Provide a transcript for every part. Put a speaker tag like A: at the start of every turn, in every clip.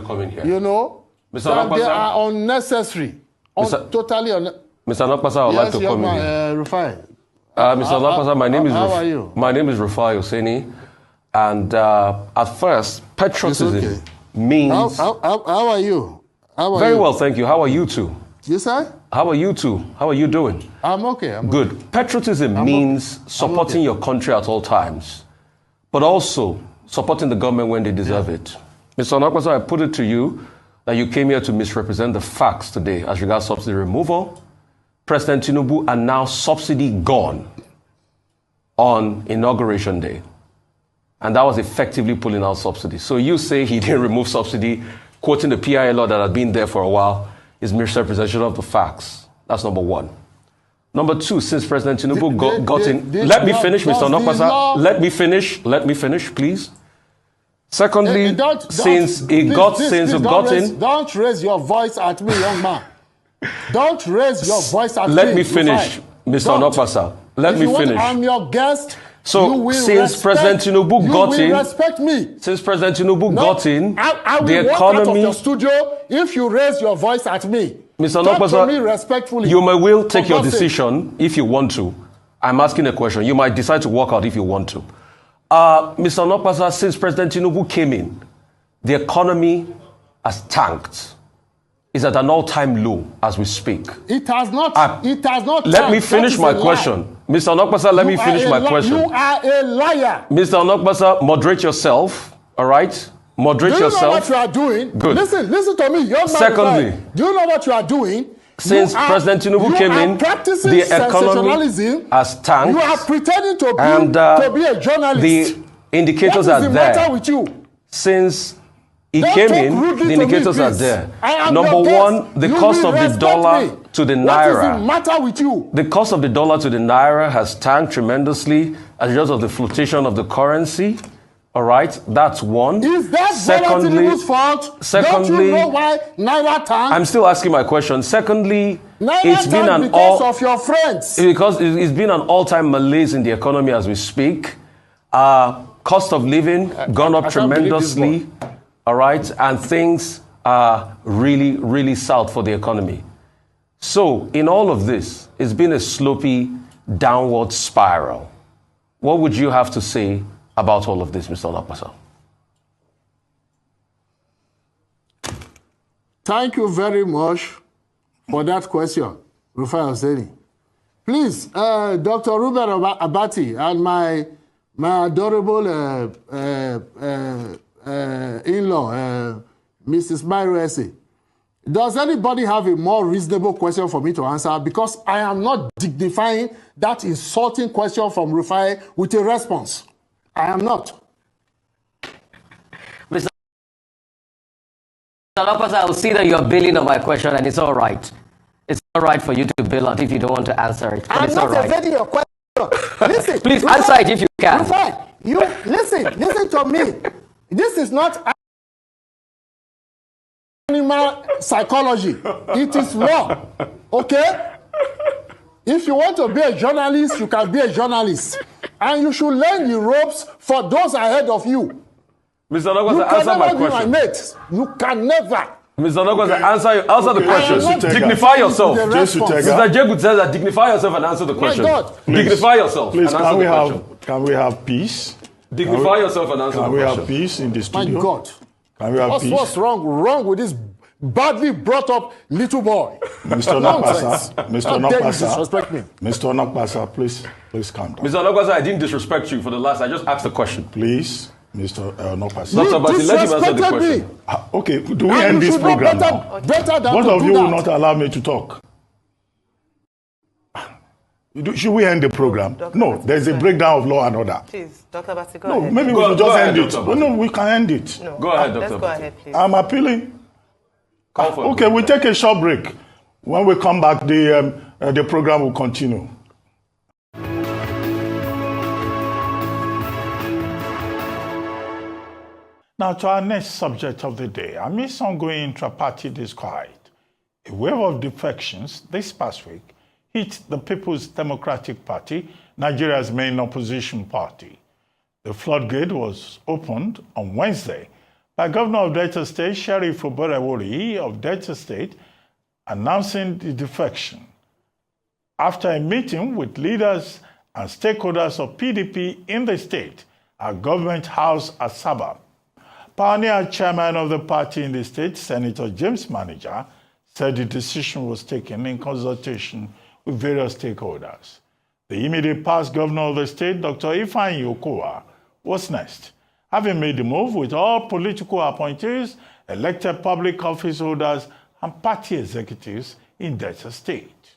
A: coming here.
B: You know,
A: Mr.
B: that they
A: Nokpasa?
B: are unnecessary. Totally unnecessary.
A: Mr. Nokpasa, I would like to come in here.
B: Rufai.
A: Mr. Nokpasa, my name is
B: how are you?
A: My name is Rufai Oseni, and at first, patriotism means.
B: How are you? How are
A: very
B: you?
A: well, thank you. How are you two?
B: You say?
A: How are you two? How are you doing?
B: I'm okay. I'm
A: Good.
B: okay.
A: Patriotism means supporting your country at all times, but also supporting the government when they deserve it. Mr. Nokpasa, I put it to you that you came here to misrepresent the facts today as regards subsidy removal. President Tinubu announced subsidy gone on Inauguration Day. And that was effectively pulling out subsidy. So you say he didn't remove subsidy, quoting the PIA law that had been there for a while, is misrepresentation of the facts. That's number one. Number two, since President Tinubu got in... Let me finish, Mr. Nokpasa. Let me finish, please. Secondly, since he got in...
B: Don't raise your voice at me, young man. Don't raise your voice at me.
A: Let me finish, Mr. Nokpasa. Let me finish.
B: I'm your guest.
A: So, since President Tinubu got in...
B: respect me.
A: Since President Tinubu got in,
B: I will
A: the
B: walk out of
A: economy...
B: your studio if you raise your voice at me.
A: Mr.
B: Talk
A: Nokpasa,
B: to me respectfully.
A: you may will take your decision if you want to. I'm asking a question. You might decide to walk out if you want to. Mr. Nokpasa, since President Tinubu came in, the economy has tanked. It's at an all-time low as we speak.
B: It has not. It has not.
A: Let me finish my question. Mr. Nokpasa, let me finish my question.
B: You are a liar.
A: Mr. Nokpasa, moderate yourself, all right? Moderate yourself.
B: Do you know what you are doing?
A: Good.
B: Listen to me. Young man.
A: Secondly,
B: do you know what you are doing?
A: Since President Tinubu came in, the economy has tanked.
B: You are pretending to be a journalist.
A: The indicators are there.
B: What is the matter with you?
A: Since he came in, the indicators are there. Number one, the cost of the dollar to the naira.
B: What is the matter with you?
A: The cost of the dollar to the naira has tanked tremendously as a result of the fluctuation of the currency. All right, that's one.
B: Is that Tinubu's fault? Don't you know why naira tanked?
A: I'm still asking my question. Secondly,
B: it's been an of your friends.
A: Because it's been an all-time malaise in the economy as we speak. Cost of living gone up tremendously. All right, and things are really, really south for the economy. So, in all of this, it's been a slopey downward spiral. What would you have to say about all of this, Mr. Nokpasa?
B: Thank you very much for that question, Rufai Oseni. Please, Dr. Ruben Abati and my adorable in-law, Mrs. Myro Ese, does anybody have a more reasonable question for me to answer? Because I am not dignifying that insulting question from Rufai with a response. I am not.
C: Mr. Nokpasa, I will see that you're bailing on my question, and it's all right. It's all right for you to bail out if you don't want to answer it. But
B: I'm
C: it's
B: not
C: all right.
B: evading your question. Listen,
C: please answer it if you can.
B: Rufai, you listen to me. This is not animal psychology. It is law. Okay? If you want to be a journalist, you can be a journalist. And you should learn the ropes for those ahead of you.
A: Mr. Nokpasa, answer my question.
B: You can never be my mate. You can never.
A: Mr. Nokpasa, answer the question. Dignify yourself. Mr. Jegu says that dignify yourself and answer the question.
B: My God.
A: Dignify yourself
D: Please,
A: and answer the question.
D: Can we have peace?
A: Dignify yourself and answer the question.
D: Can we have peace in the studio?
B: My God.
D: Can we have peace?
B: What's wrong with this badly brought up little boy?
D: Mr. Nokpasa,
B: disrespect me.
D: Mr. Nokpasa, please calm down.
A: Mr. Nokpasa, I didn't disrespect you for the last. I just asked the question.
D: Please, Mr. Nokpasa.
A: Dr. Bati, let him answer the question.
D: Okay, do we end this program now? Both of you will not allow me to talk. Should we end the program? No, there's a breakdown of law and order.
E: Please, Dr. Bati, go ahead.
D: Maybe we should just end it. No, we can end it.
E: No.
A: Go ahead, Dr.
E: Let's go ahead, please.
D: I'm appealing.
A: Okay,
D: we'll take a short break. When we come back, the program will continue. Now to our next subject of the day. Amidst ongoing intra-party disquiet, a wave of defections this past week hit the People's Democratic Party, Nigeria's main opposition party. The floodgate was opened on Wednesday by Governor of Delta State, Sheriff Oborevwori of Delta State, announcing the defection after a meeting with leaders and stakeholders of PDP in the state at Government House at Asaba. Pioneer chairman of the party in the state, Senator James Manager, said the decision was taken in consultation with various stakeholders. The immediate past governor of the state, Dr. Ifeanyi Okowa, was next, having made the move with all political appointees, elected public office holders, and party executives in Delta State.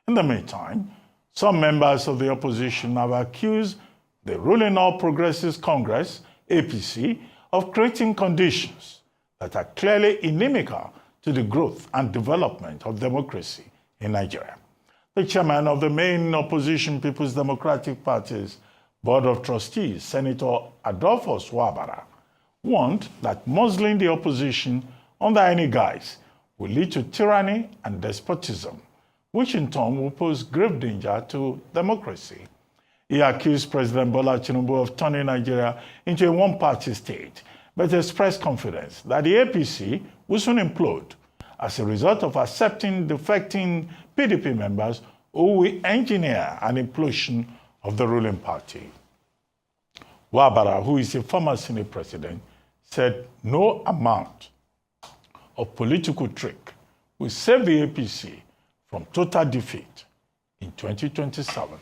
D: In the meantime, some members of the opposition have accused the ruling All Progressives Congress, APC, of creating conditions that are clearly inimical to the growth and development of democracy in Nigeria. The chairman of the main opposition People's Democratic Party's Board of Trustees, Senator Adolphus Wabara, warned that muzzling the opposition under any guise will lead to tyranny and despotism, which in turn will pose grave danger to democracy. He accused President Bola Tinubu of turning Nigeria into a one-party state, but expressed confidence that the APC will soon implode as a result of accepting defecting PDP members who will engineer an implosion of the ruling party. Wabara, who is a former Senate president, said no amount of political trick will save the APC from total defeat in 2027.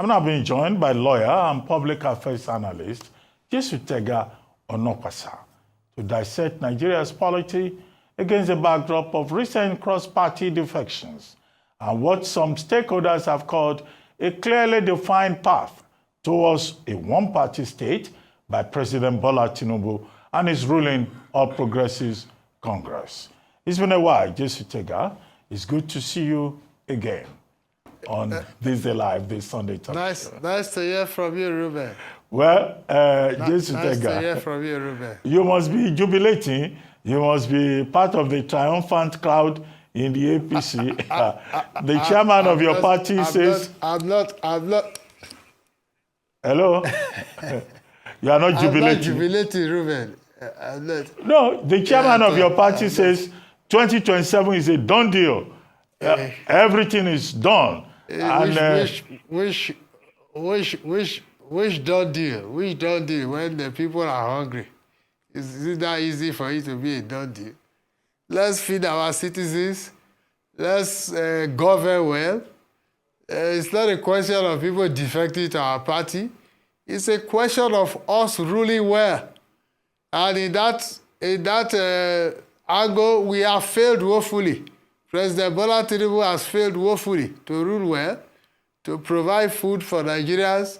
D: I'm now being joined by lawyer and public affairs analyst Jesutega Onokwasa to dissect Nigeria's polity against the backdrop of recent cross-party defections and what some stakeholders have called a clearly defined path towards a one-party state by President Bola Tinubu and his ruling All Progressives Congress. It's been a while, Jesutega. It's good to see you again on This Day Live, this Sunday talk.
B: Nice to hear from you, Ruben.
D: Well,
B: Nice to hear from you, Ruben.
D: You must be jubilating. You must be part of the triumphant crowd in the APC. The chairman of your party says...
B: I'm not.
D: Hello? You are not jubilating.
B: I'm not jubilating, Ruben. I'm not.
D: No, the chairman of your party says 2027 is a done deal. Everything is done.
B: Which done deal? Which done deal when the people are hungry? Is it that easy for it to be a done deal? Let's feed our citizens. Let's govern well. It's not a question of people defecting to our party. It's a question of us ruling well. And in that angle, we have failed woefully. President Bola Tinubu has failed woefully to rule well, to provide food for Nigerians,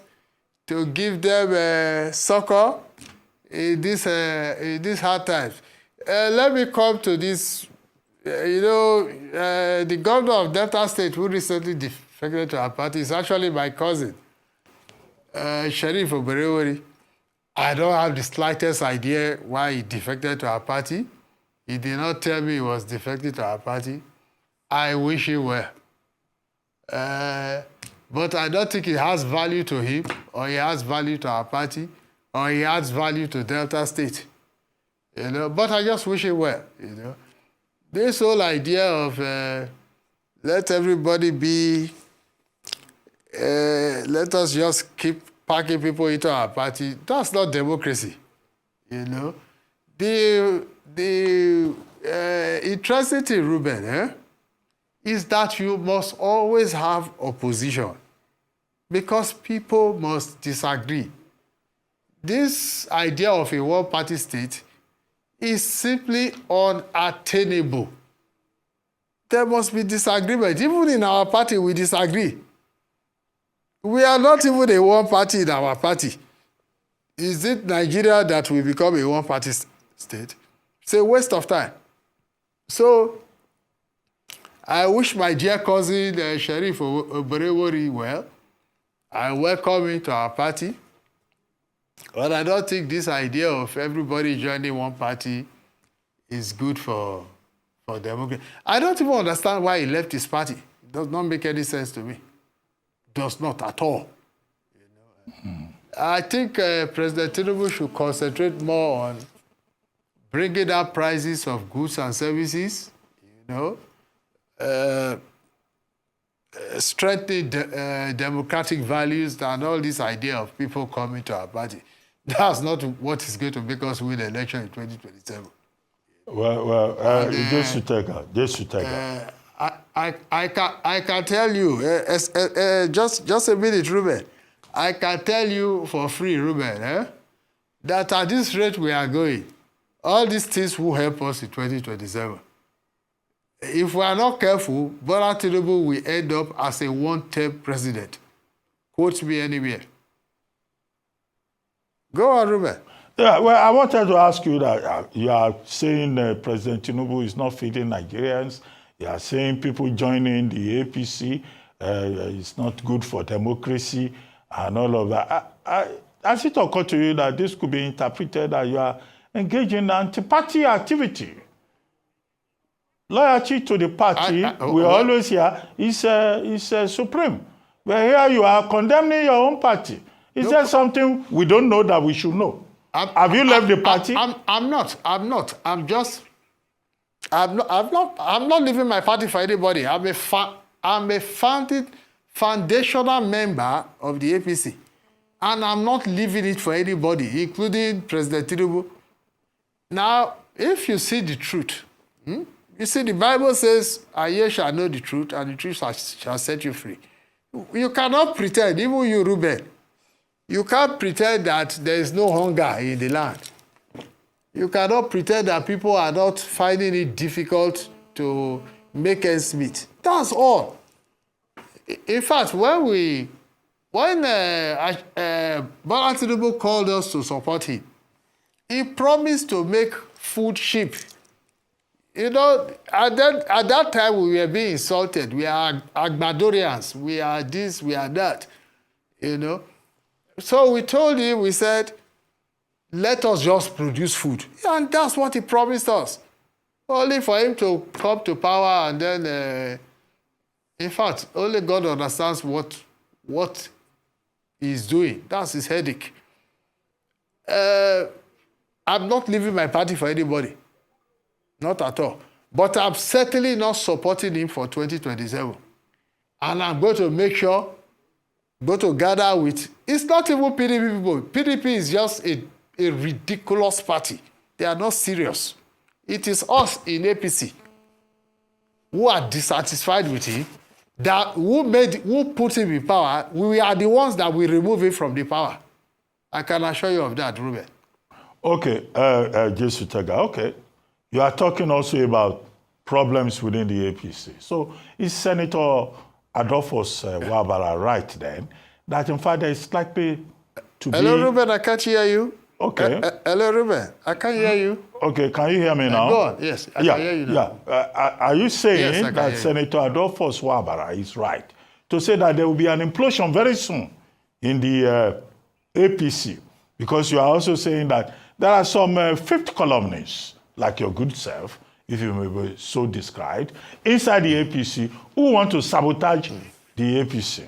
B: to give them succor in these hard times. Let me come to this. The governor of Delta State, who recently defected to our party, is actually my cousin, Sheriff Oborevwori. I don't have the slightest idea why he defected to our party. He did not tell me he was defected to our party. I wish he were. But I don't think it has value to him, or he has value to our party, or he adds value to Delta State. But I just wish he were. This whole idea of let everybody be, let us just keep packing people into our party, that's not democracy. The interesting thing, Ruben, is that you must always have opposition because people must disagree. This idea of a one-party state is simply unattainable. There must be disagreement. Even in our party, we disagree. We are not even a one-party in our party. Is it Nigeria that will become a one-party state? It's a waste of time. So, I wish my dear cousin, Sheriff Oborevwori, well. I welcome him to our party. But I don't think this idea of everybody joining one party is good for democracy. I don't even understand why he left his party. It does not make any sense to me. Does not at all. I think President Tinubu should concentrate more on bringing up prices of goods and services, strengthening democratic values and all this idea of people coming to our party. That's not what is going to make us win the election in 2027.
D: Just to take her.
B: I can tell you, just a minute, Ruben. I can tell you for free, Ruben, that at this rate we are going, all these things will help us in 2027. If we are not careful, Bola Tinubu will end up as a one-term president. Quote me anywhere. Go on, Ruben.
D: Yeah, well, I wanted to ask you that you are saying President Tinubu is not feeding Nigerians. You are saying people joining the APC is not good for democracy and all of that. Has it occurred to you that this could be interpreted that you are engaging in anti-party activity? Loyalty to the party, we always hear, is supreme. But here you are condemning your own party. Is there something we don't know that we should know? Have you left the party?
B: I'm not. I'm not leaving my party for anybody. I'm a foundational member of the APC. And I'm not leaving it for anybody, including President Tinubu. Now, if you see the truth, you see the Bible says, and ye shall know the truth, and the truth shall set you free. You cannot pretend, even you, Ruben, you can't pretend that there is no hunger in the land. You cannot pretend that people are not finding it difficult to make ends meet. That's all. In fact, when Bola Tinubu called us to support him, he promised to make food cheap. At that time we were being insulted. We are Agbadorians. We are this, we are that. So we told him, we said, let us just produce food. And that's what he promised us. Only for him to come to power and then, in fact, only God understands what he's doing. That's his headache. I'm not leaving my party for anybody. Not at all. But I'm certainly not supporting him for 2027. And I'm going to make sure, going to gather with, it's not even PDP people. PDP is just a ridiculous party. They are not serious. It is us in APC who are dissatisfied with him, who put him in power. We are the ones that will remove him from the power. I can assure you of that, Ruben.
D: Okay, Jesu Tega, okay. You are talking also about problems within the APC. So is Senator Adolphus Wabara right then that in fact there is likely to be...
B: Hello, Ruben, I can't hear you.
D: Okay.
B: Hello, Ruben, I can't hear you.
D: Okay, can you hear me now?
B: Go on, yes, I can hear you now.
D: Yeah. Are you saying that Senator Adolphus Wabara is right to say that there will be an implosion very soon in the APC? Because you are also saying that there are some fifth columnists, like your good self, if you may be so described, inside the APC who want to sabotage the APC.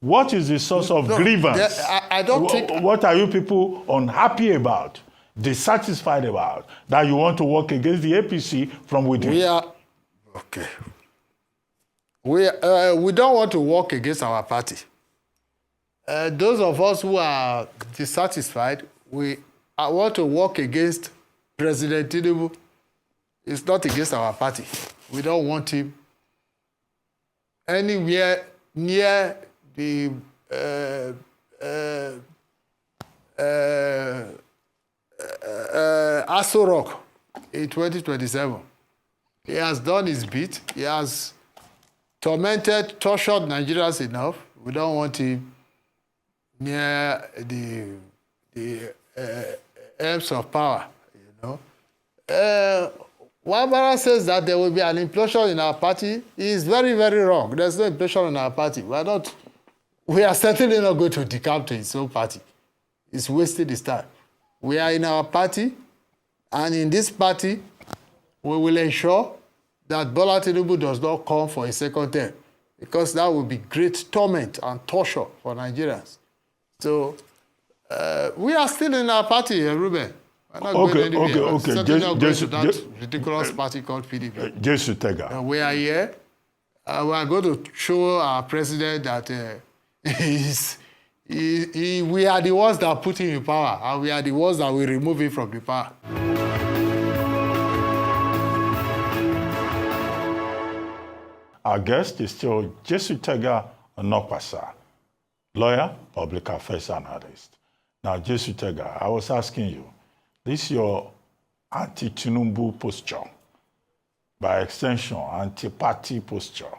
D: What is the source of grievance?
B: I don't think...
D: What are you people unhappy about, dissatisfied about, that you want to work against the APC from within?
B: We don't want to work against our party. Those of us who are dissatisfied, we want to work against President Tinubu. It's not against our party. We don't want him anywhere near the Aso Rock in 2027. He has done his bit. He has tortured Nigerians enough. We don't want him near the aims of power, Wabara says that there will be an implosion in our party. He is very, very wrong. There's no implosion in our party. We are certainly not going to decamp to his own party. It's wasting his time. We are in our party, and in this party, we will ensure that Bola Tinubu does not come for a second term, because that will be great torment and torture for Nigerians. So, we are still in our party, Ruben. We're not going anywhere.
D: Okay.
B: Certainly not going to that ridiculous party called PDP.
D: Jesus Tega.
B: We are here. We are going to show our president that we are the ones that put him in power, and we are the ones that will remove him from the power.
D: Our guest is still Jesus Tega Onokwasa, lawyer, public affairs analyst. Now, Jesus Tega, I was asking you, this is your anti-Tinubu posture, by extension, anti-party posture.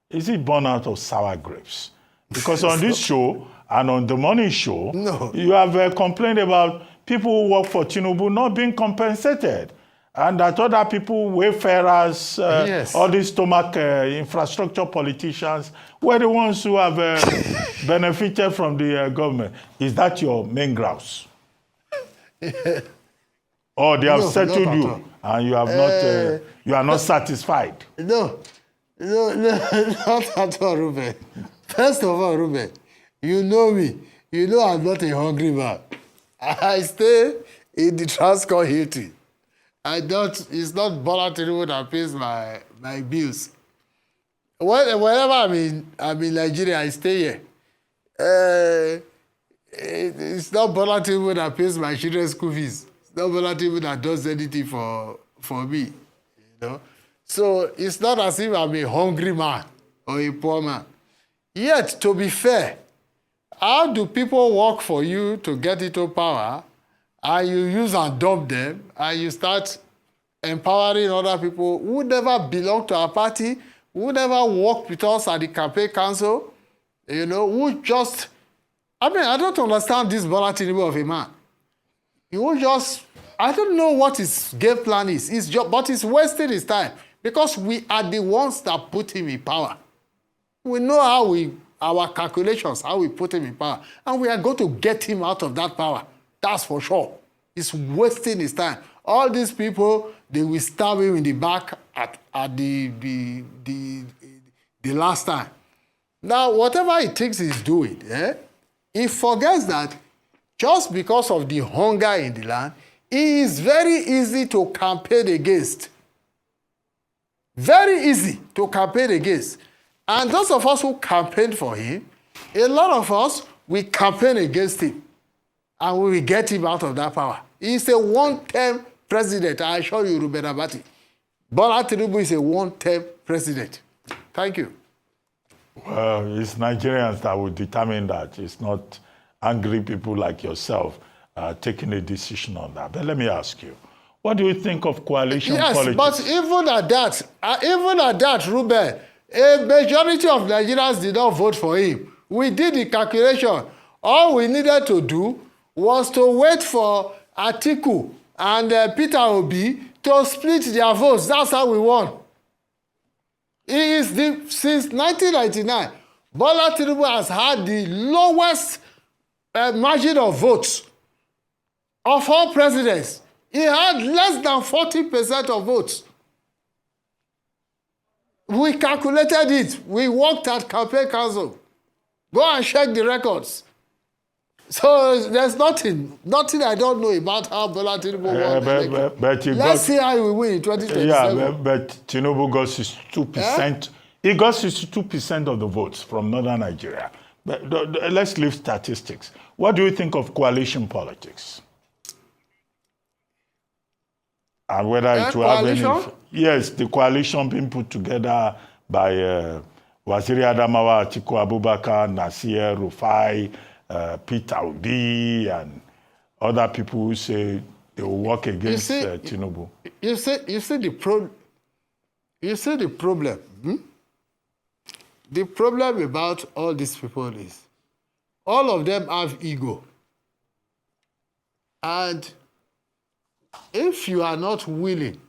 D: Is it born out of sour grapes? Because on this show and on the morning show, you have complained about people who work for Tinubu not being compensated, and that other people, wayfarers, all these stomach infrastructure politicians, were the ones who have benefited from the government. Is that your main grouse? Or they have settled you and you have not, you are not satisfied?
B: No, not at all, Ruben. First of all, Ruben, you know me. You know I'm not a hungry man. I stay in the Transcorp Hilton. It's not Bola Tinubu that pays my bills. Whenever I'm in Nigeria, I stay here. It's not Bola Tinubu that pays my children's school fees. It's not Bola Tinubu that does anything for me. You know? So it's not as if I'm a hungry man or a poor man. Yet, to be fair, how do people work for you to get into power, and you use and dump them, and you start empowering other people who never belong to our party, who never worked with us at the campaign council, you know, who just... I mean, I don't understand this Bola Tinubu of a man. He will just... I don't know what his game plan is. But he's wasting his time, because we are the ones that put him in power. We know our calculations, how we put him in power, and we are going to get him out of that power. That's for sure. He's wasting his time. All these people, they will stab him in the back at the last time. Now, whatever he thinks he's doing, he forgets that just because of the hunger in the land, he is very easy to campaign against. Very easy to campaign against. And those of us who campaigned for him, a lot of us, we campaign against him. And we will get him out of that power. He's a one-term president, I assure you, Ruben Abati. Bola Tinubu is a one-term president. Thank you.
D: Well, it's Nigerians that will determine that. It's not angry people like yourself taking a decision on that. But let me ask you, what do you think of coalition politics? Yes,
B: but even at that, Ruben, a majority of Nigerians did not vote for him. We did the calculation. All we needed to do was to wait for Atiku and Peter Obi to split their votes. That's how we won. Since 1999, Bola Tinubu has had the lowest margin of votes of all presidents. He had less than 40% of votes. We calculated it. We worked at campaign council. Go and check the records. So there's nothing I don't know about how Bola Tinubu won. Let's see how we win in 2027.
D: Yeah, but Tinubu got 62%. He got 62% of the votes from northern Nigeria. But let's leave statistics. What do you think of coalition politics? And whether it will have any... Yes, the coalition being put together by Waziri Adamawa, Atiku Abubakar, Nasir Rufai, Peter Obi, and other people who say they will work against Tinubu.
B: You see the problem. The problem about all these people is all of them have ego. And if you are not willing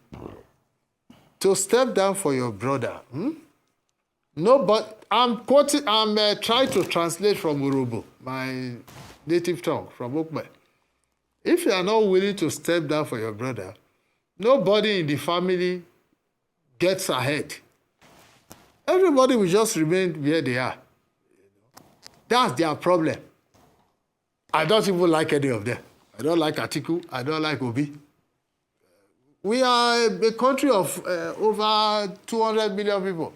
B: to step down for your brother, no, but I'm trying to translate from Urobo, my native tongue, from Okme. If you are not willing to step down for your brother, nobody in the family gets ahead. Everybody will just remain where they are. That's their problem. I don't even like any of them. I don't like Atiku. I don't like Obi. We are a country of over 200 million people.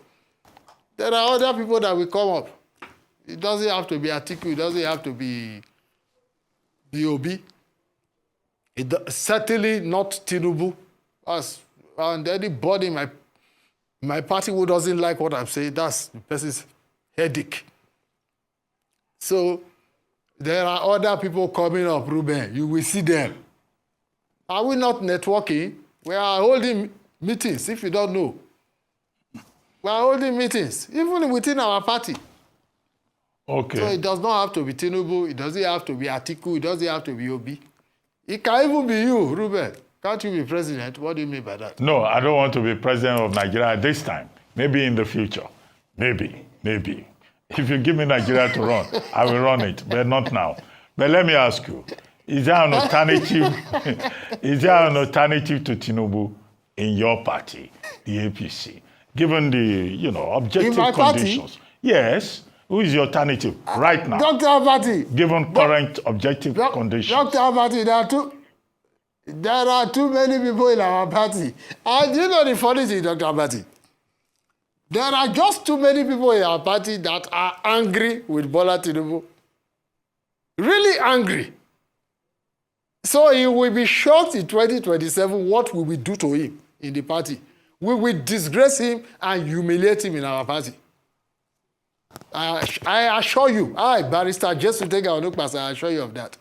B: There are other people that will come up. It doesn't have to be Atiku. It doesn't have to be Obi. Certainly not Tinubu. And anybody in my party who doesn't like what I'm saying, that's the person's headache. So there are other people coming up, Ruben. You will see them. Are we not networking? We are holding meetings, if you don't know. We are holding meetings, even within our party.
D: Okay.
B: So it does not have to be Tinubu. It doesn't have to be Atiku. It doesn't have to be Obi. It can even be you, Ruben. Can't you be president? What do you mean by that?
D: No, I don't want to be president of Nigeria at this time. Maybe in the future. Maybe. If you give me Nigeria to run, I will run it, but not now. But let me ask you, is there an alternative to Tinubu in your party, the APC, given the objective conditions? Party? Yes. Who is the alternative right now?
B: Dr. Abati.
D: Given current objective conditions.
B: Dr. Abati, there are too many people in our party. And you know the funny thing, Dr. Abati? There are just too many people in our party that are angry with Bola Tinubu. Really angry. So he will be shocked in 2027 what we will do to him in the party. We will disgrace him and humiliate him in our party. I assure you, Barrister Jesu Tega Onukpasa, I assure you of that.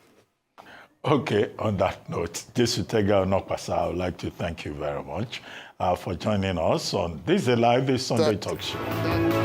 D: Okay, on that note, Jesu Tega Onukpasa, I would like to thank you very much for joining us on this Sunday Talk Show.